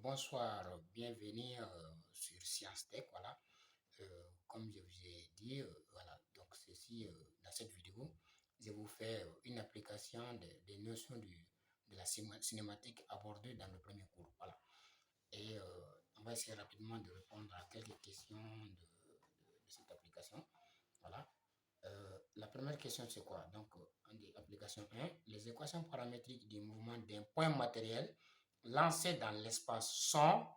Bonsoir, bienvenue sur Science Tech. Voilà, comme je vous ai dit, voilà, donc ceci, dans cette vidéo, je vous fais une application des notions de la cinématique abordées dans le premier cours. Voilà, et on va essayer rapidement de répondre à quelques questions de cette application. Voilà. La première question, c'est quoi? Donc, on dit application 1, les équations paramétriques du mouvement d'un point matériel lancé dans l'espace sont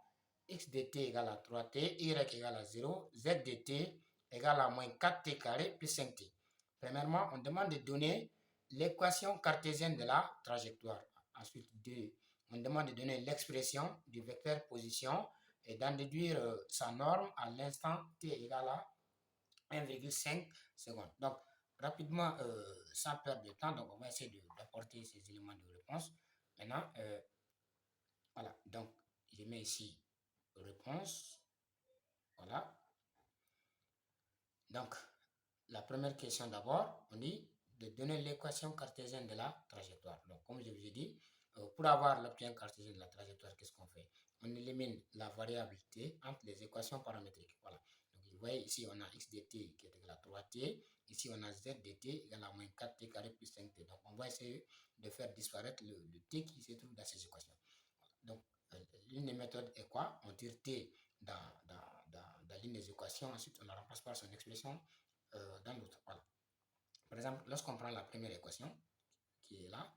x de t égale à 3t, y égale à 0, z de t égale à moins 4t carré plus 5t. Premièrement, on demande de donner l'équation cartésienne de la trajectoire. Ensuite, on demande de donner l'expression du vecteur position et d'en déduire sa norme à l'instant t égale à 1,5 secondes. Donc, rapidement, sans perdre de temps, donc on va essayer d'apporter ces éléments de réponse. Maintenant, voilà, donc je mets ici réponse. Voilà. Donc, la première question d'abord, on dit de donner l'équation cartésienne de la trajectoire. Donc, comme je vous ai dit, pour avoir l'équation cartésienne de la trajectoire, qu'est-ce qu'on fait? On élimine la variable t entre les équations paramétriques. Voilà. Donc, vous voyez ici, on a x de t qui est égal à 3t. Ici, on a z de t égal à moins 4t carré plus 5t. Donc, on va essayer de faire disparaître le t qui se trouve dans ces équations. Donc, l'une des méthodes est quoi? On tire t dans l'une des équations, ensuite on la remplace par son expression dans l'autre. Voilà. Par exemple, lorsqu'on prend la première équation, qui est là,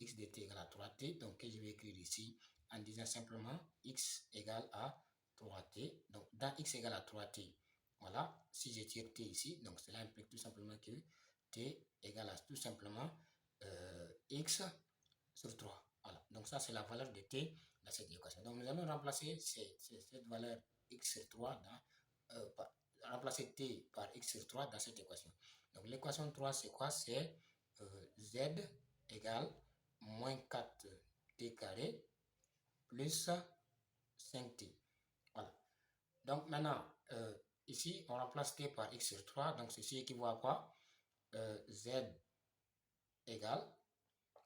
x de t égale à 3t, donc que je vais écrire ici en disant simplement x égale à 3t. Donc, dans x égale à 3t, voilà, si je tire t ici, donc cela implique tout simplement que t égale à tout simplement x sur 3. Voilà, donc ça c'est la valeur de t dans cette équation. Donc nous allons remplacer cette valeur x sur 3 remplacer t par x sur 3 dans cette équation. Donc l'équation 3 c'est quoi? C'est z égale moins 4t carré plus 5t. Voilà. Donc maintenant, ici on remplace t par x sur 3, donc ceci équivaut à quoi? Z égale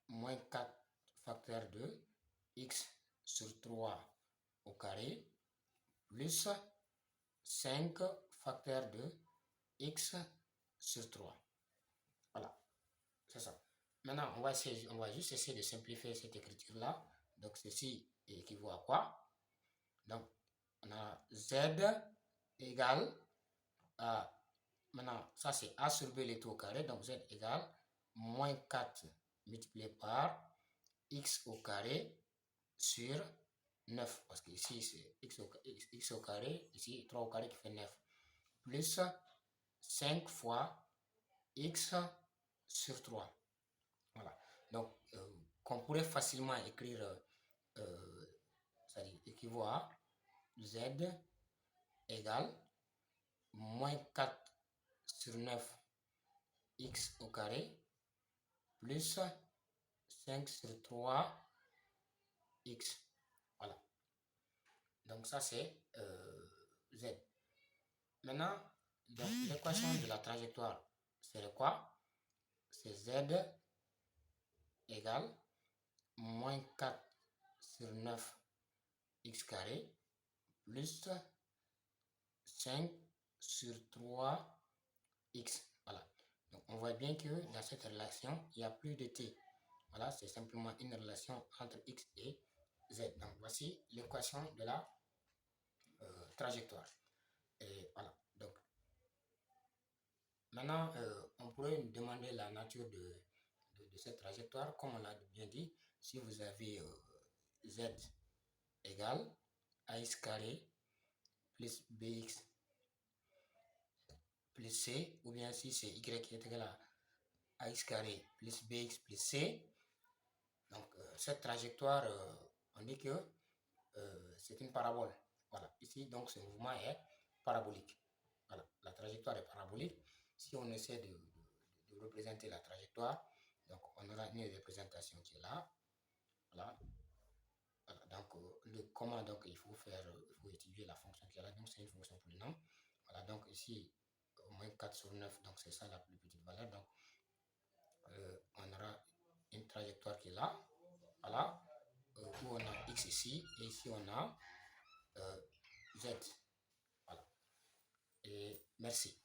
moins 4 facteur de x sur 3 au carré plus 5 facteur de x sur 3. Voilà, c'est ça. Maintenant, on va juste essayer de simplifier cette écriture-là. Donc, ceci équivaut à quoi? Donc, on a z égale à, maintenant, ça c'est a sur b les au carré, donc z égale moins 4 multiplié par x au carré sur 9, parce que ici c'est x au carré, ici 3 au carré qui fait 9, plus 5 fois x sur 3. Voilà. Donc, qu'on pourrait facilement écrire, c'est-à-dire équivaut à z égale moins 4 sur 9 x au carré plus 5 sur 3 x. Voilà. Donc ça c'est z. Maintenant, l'équation de la trajectoire, c'est quoi? C'est z égale moins 4 sur 9 x carré plus 5 sur 3 x. Voilà. Donc on voit bien que dans cette relation, il n'y a plus de t. Voilà, c'est simplement une relation entre x et z. Donc voici l'équation de la trajectoire. Et voilà. Donc maintenant, on pourrait demander la nature de cette trajectoire. Comme on l'a bien dit, si vous avez z égale ax carré plus bx plus c, ou bien si c'est y qui est égal à ax carré plus bx plus c. Donc, cette trajectoire, on dit que c'est une parabole. Voilà, ici, donc, ce mouvement est parabolique. Voilà, la trajectoire est parabolique. Si on essaie de représenter la trajectoire, donc, on aura une représentation qui est là. Voilà. Voilà, donc, comment donc il faut faire, il faut étudier la fonction qui est là. Donc, c'est une fonction polynôme. Voilà, donc ici, moins 4 sur 9, donc c'est ça la plus petite valeur. Donc, on aura une trajectoire qui est là. Voilà. où on a x ici, et ici on a z. Voilà. Et merci.